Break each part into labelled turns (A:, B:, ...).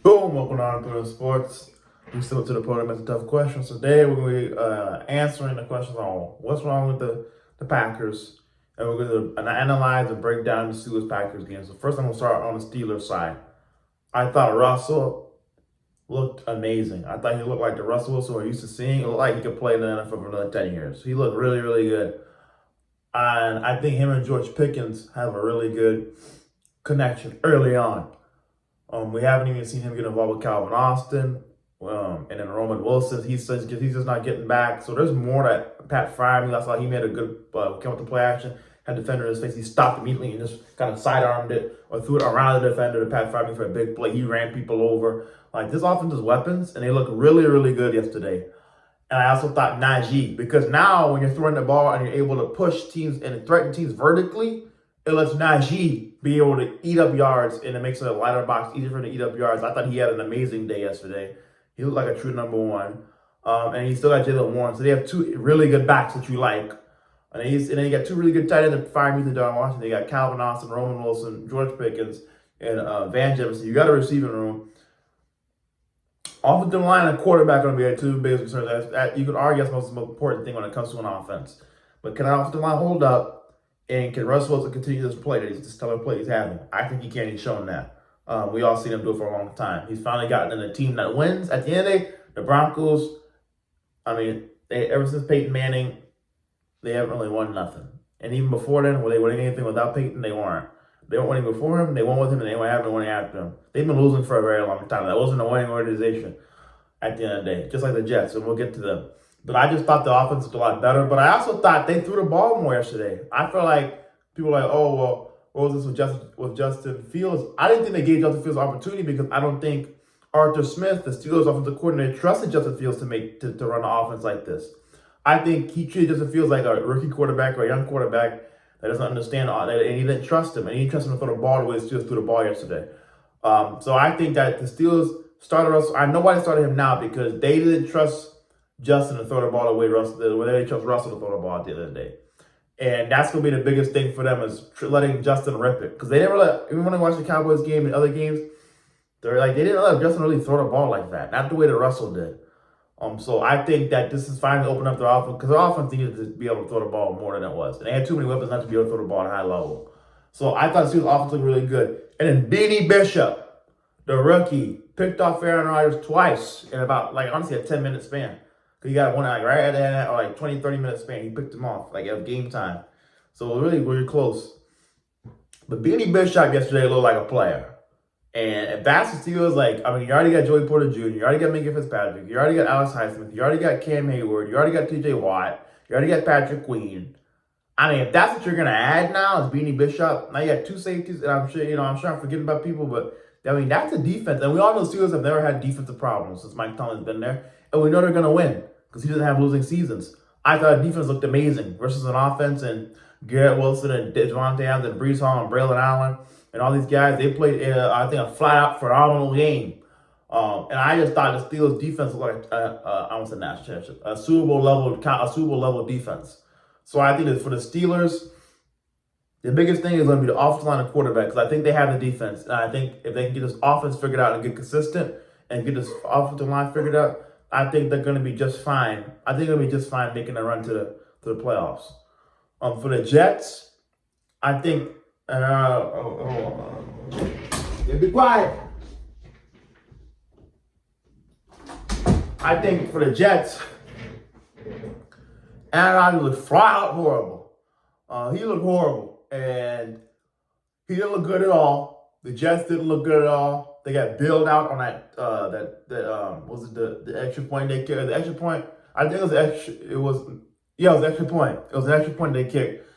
A: Boom, welcome on to the sports. We still to the podium as a tough questions. Today we're going to be answering the questions on what's wrong with the Packers. And we're going to analyze and break down the Steelers Packers game. So first I'm going to start on the Steelers side. I thought Russell looked amazing. I thought he looked like the Russell Wilson we're used to seeing. It looked like he could play in the NFL for another 10 years. He looked really, really good. And I think him and George Pickens have a really good connection early on. We haven't even seen him get involved with Calvin Austin, and then Roman Wilson. He's just not getting back. So there's more that Pat Fryermuth. That's why he made a good come with the play action. Had the defender in his face. He stopped immediately and just kind of sidearmed it or threw it around the defender to Pat Fryermuth for a big play. He ran people over. Like this offense is weapons, and they look really, really good yesterday. And I also thought Najee, because now when you're throwing the ball and you're able to push teams and threaten teams vertically, it lets Najee be able to eat up yards, and it makes the lighter box easier for him to eat up yards. I thought he had an amazing day yesterday. He looked like a true number one. And he still got Jalen Warren. So they have two really good backs that you like. And then you got two really good tight ends that fire me to John Washington. They got Calvin Austin, Roman Wilson, George Pickens, and Van Jefferson. You got a receiving room. Offensive line and quarterback are going to be our two biggest concerns. You could argue that's the most important thing when it comes to an offense. But can our offensive line hold up? And can Russell Wilson continue this play that this stellar play he's having? I think he can. He's shown that. We all seen him do it for a long time. He's finally gotten in a team that wins. At the end of the day, the Broncos, ever since Peyton Manning, they haven't really won nothing. And even before then, were they winning anything without Peyton? They weren't. They weren't winning before him. They won with him, and they haven't been winning after him. They've been losing for a very long time. That wasn't a winning organization at the end of the day, just like the Jets, and we'll get to them. But I just thought the offense was a lot better. But I also thought they threw the ball more yesterday. I feel like people are like, oh, well, what was this with Justin Fields? I didn't think they gave Justin Fields an opportunity because I don't think Arthur Smith, the Steelers offensive coordinator, trusted Justin Fields to run an offense like this. I think he treated Justin Fields like a rookie quarterback or a young quarterback that doesn't understand all that, and he didn't trust him. And he didn't trust him to throw the ball the way the Steelers threw the ball yesterday. So I think that the Steelers started Russell. I know why they started him now, because they didn't trust Justin to throw the ball away. They didn't trust Russell to throw the ball at the end of the day. And that's going to be the biggest thing for them, is letting Justin rip it. Because they never even when I watch the Cowboys game and other games, they didn't let Justin really throw the ball like that. Not the way that Russell did. So I think that this is finally opening up their offense, because their offense needed to be able to throw the ball more than it was. And they had too many weapons not to be able to throw the ball at a high level. So I thought the Steelers' offense looked really good. And then Beanie Bishop, the rookie, picked off Aaron Rodgers twice in about, honestly, a 10-minute span. Because he got one right at the end, or 20, 30-minute span. He picked him off, at game time. So it was really close. But Beanie Bishop yesterday looked like a player. And if that's the Steelers, you already got Joey Porter Jr., you already got Minka Fitzpatrick, you already got Alex Highsmith, you already got Cam Hayward, you already got TJ Watt, you already got Patrick Queen. If that's what you're going to add now is Beanie Bishop, now you got two safeties, and I'm sure I'm forgetting about people, but that's a defense. And we all know the Steelers have never had defensive problems since Mike Tomlin's been there. And we know they're going to win because he doesn't have losing seasons. I thought defense looked amazing versus an offense, and Garrett Wilson and Devontae Adams and Brees Hall and Braylon Allen and all these guys, they played, I think, a flat-out phenomenal game. And I just thought the Steelers' defense looked like I almost said national championship, a Super Bowl level defense. So I think that for the Steelers, the biggest thing is going to be the offensive line and quarterback, because I think they have the defense. And I think if they can get this offense figured out and get consistent and get this offensive line figured out, I think they're going to be just fine. I think they'll be just fine making a run to the playoffs. For the Jets, I think. Be quiet. I think for the Jets, Aaron Rodgers looked flat out horrible. He looked horrible, and he didn't look good at all. The Jets didn't look good at all. They got bailed out on was it the extra point they kicked? The extra point, I think it was extra. It was the extra point. It was an extra point they kicked.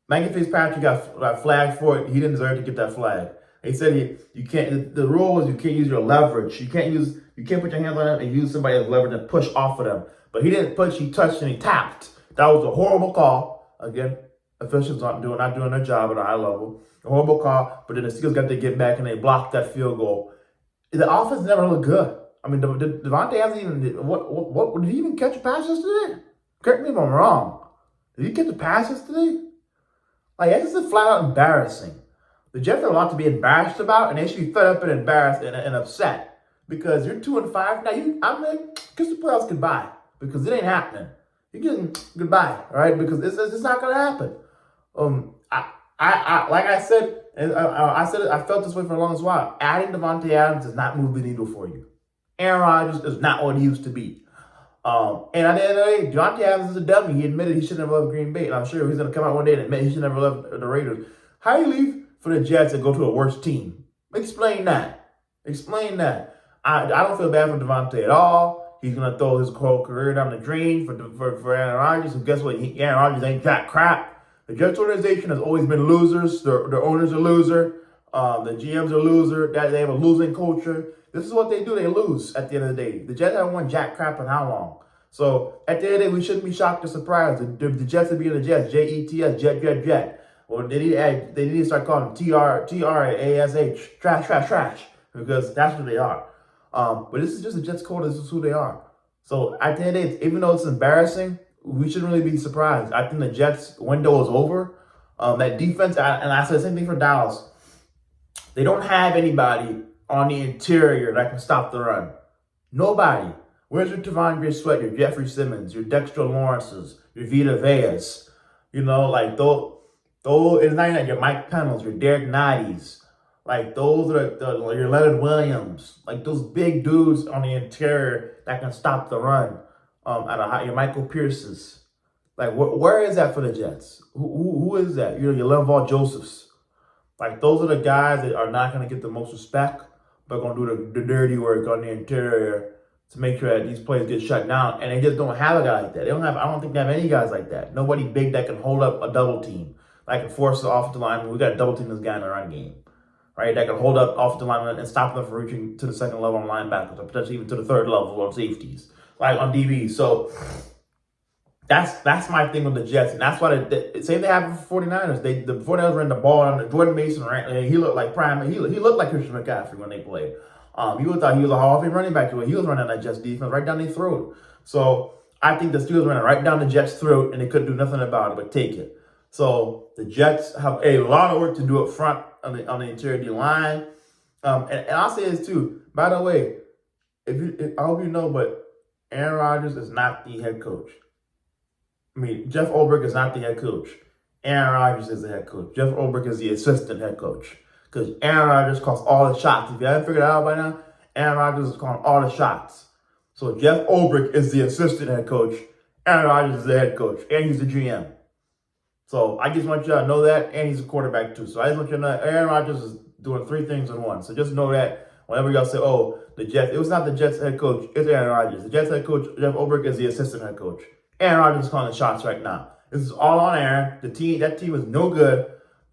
A: Minka Fitzpatrick got flagged for it. He didn't deserve to get that flag. He said you can't. The rule was you can't use your leverage. You can't put your hands on them and use somebody else's leverage and push off of them. But he didn't push. He touched and he tapped. That was a horrible call. Again, officials not doing their job at a high level. A horrible call. But then the Steelers got to get back and they blocked that field goal. The offense never looked good. Devontae hasn't even. What did he even catch a pass yesterday? Correct me if I'm wrong. Did he catch a pass yesterday? That's just flat out embarrassing. The Jets have a lot to be embarrassed about, and they should be fed up and embarrassed and upset because you're 2-5 now. I'm like, kiss the playoffs goodbye because it ain't happening. You're getting goodbye, all right? Because it's not gonna happen. Like I said, and I said it, I felt this way for the longest while. Adding Devontae Adams does not move the needle for you. Aaron Rodgers is not what he used to be. And at the end of the day, Devontae Adams is a dummy. He admitted he should never left Green Bay, and I'm sure he's going to come out one day and admit he should never left the Raiders. How do you leave for the Jets and go to a worse team? Explain that. Explain that. I don't feel bad for Devontae at all. He's going to throw his whole career down the drain for Aaron Rodgers. And guess what? Aaron Rodgers ain't jack crap. The Jets organization has always been losers. Their owners are loser. The GMs are loser. They have a losing culture. This is what they do. They lose at the end of the day. The Jets haven't won jack crap in how long? So at the end of the day, we shouldn't be shocked or surprised. The Jets are being the Jets. Jets, Jet. Or they need to start calling them TRASH, trash, because that's what they are. But this is just the Jets code. This is who they are. So at the end of the day, even though it's embarrassing, we shouldn't really be surprised. I think the Jets' window is over. That defense, and I said the same thing for Dallas. They don't have anybody on the interior that can stop the run. Nobody. Where's your Tavondre Sweat, your Jeffrey Simmons, your Dexter Lawrences, your Vita Veas? You know, like those it's not even your Mike Pennells, your Derek Notties. Like those are your Leonard Williams. Like those big dudes on the interior that can stop the run. Your Michael Pierce's. Like where is that for the Jets? Who is that? Your Linval Josephs. Like those are the guys that are not going to get the most respect, but going to do the dirty work on the interior to make sure that these plays get shut down. And they just don't have a guy like that. I don't think they have any guys like that. Nobody big that can hold up a double team. That can force the offensive lineman. We got to double team this guy in the run game. Right? That can hold up offensive lineman and stop them from reaching to the second level on linebackers or potentially even to the third level on safeties. Like on DB. So that's my thing with the Jets. And that's why same thing happened for 49ers. The 49ers ran the ball on Jordan Mason, and he looked like prime. He looked like Christian McCaffrey when they played. You would thought he was a Hall of Fame running back. He was running that Jets defense right down their throat. So I think the Steelers ran right down the Jets' throat, and they couldn't do nothing about it but take it. So the Jets have a lot of work to do up front on the interior D line. And I'll say this too. By the way, I hope you know, but Aaron Rodgers is not the head coach. I mean, Jeff Ulbrich is not the head coach. Aaron Rodgers is the head coach. Jeff Ulbrich is the assistant head coach. Because Aaron Rodgers calls all the shots. If you haven't figured it out by now, Aaron Rodgers is calling all the shots. So Jeff Ulbrich is the assistant head coach. Aaron Rodgers is the head coach. And he's the GM. So I just want you to know that. And he's a quarterback too. So I just want you to know that Aaron Rodgers is doing three things in one. So just know that whenever y'all say, oh, the Jets, it was not the Jets head coach. It's Aaron Rodgers. The Jets head coach, Jeff Ulbrich, is the assistant head coach. Aaron Rodgers is calling the shots right now. This is all on Aaron. That team is no good.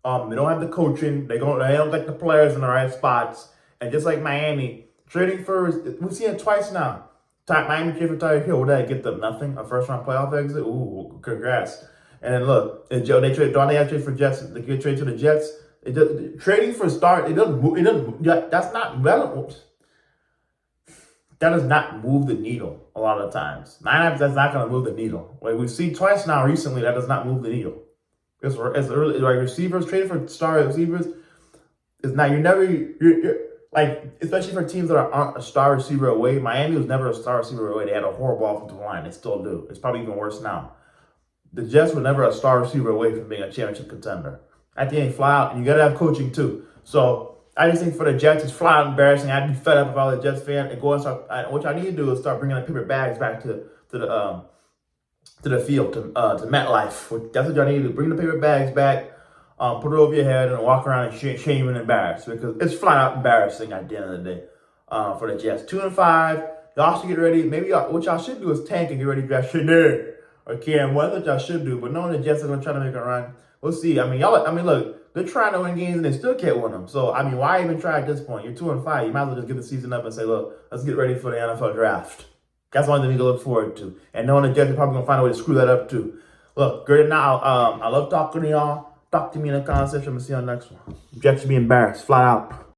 A: They don't have the coaching. They don't get the players in the right spots. And just like Miami, trading for, we've seen it twice now. Miami traded for Tyreek Hill. What did that get them? Nothing? A first-round playoff exit? Ooh, congrats. And then look, they trade for Jets. They get traded to the Jets. Trading for start, that does not move the needle a lot of times. 9 times that's not going to move the needle. Like we've seen twice now recently, that does not move the needle. It's really like receivers, trading for star receivers is not, you're like, especially for teams that aren't a star receiver away. Miami was never a star receiver away. They had a horrible offensive line. They still do. It's probably even worse now. The Jets were never a star receiver away from being a championship contender. At the end, fly out, and you got to have coaching too. So I just think for the Jets, it's flat out embarrassing. I'd be fed up if I was a Jets fan and go and start. What I need to do is start bringing the paper bags back to the field, to MetLife. That's what y'all need to do. Bring the paper bags back, put it over your head, and walk around and shame and embarrass, because it's flat out embarrassing at the end of the day for the Jets. 2-5. Y'all should get ready. Maybe what y'all should do is tank and get ready to draft Shedeur or Cam. What that's what y'all should do. But knowing the Jets are going to try to make a run, we'll see. Look, they're trying to win games and they still can't win them. So, why even try at this point? You're 2-5. You might as well just get the season up and say, look, let's get ready for the NFL draft. That's one thing you can look forward to. And knowing the Jets are probably going to find a way to screw that up too. Look, great now. I love talking to y'all. Talk to me in the comment section. I'm going to see you on the next one. Jets should be embarrassed. Fly out.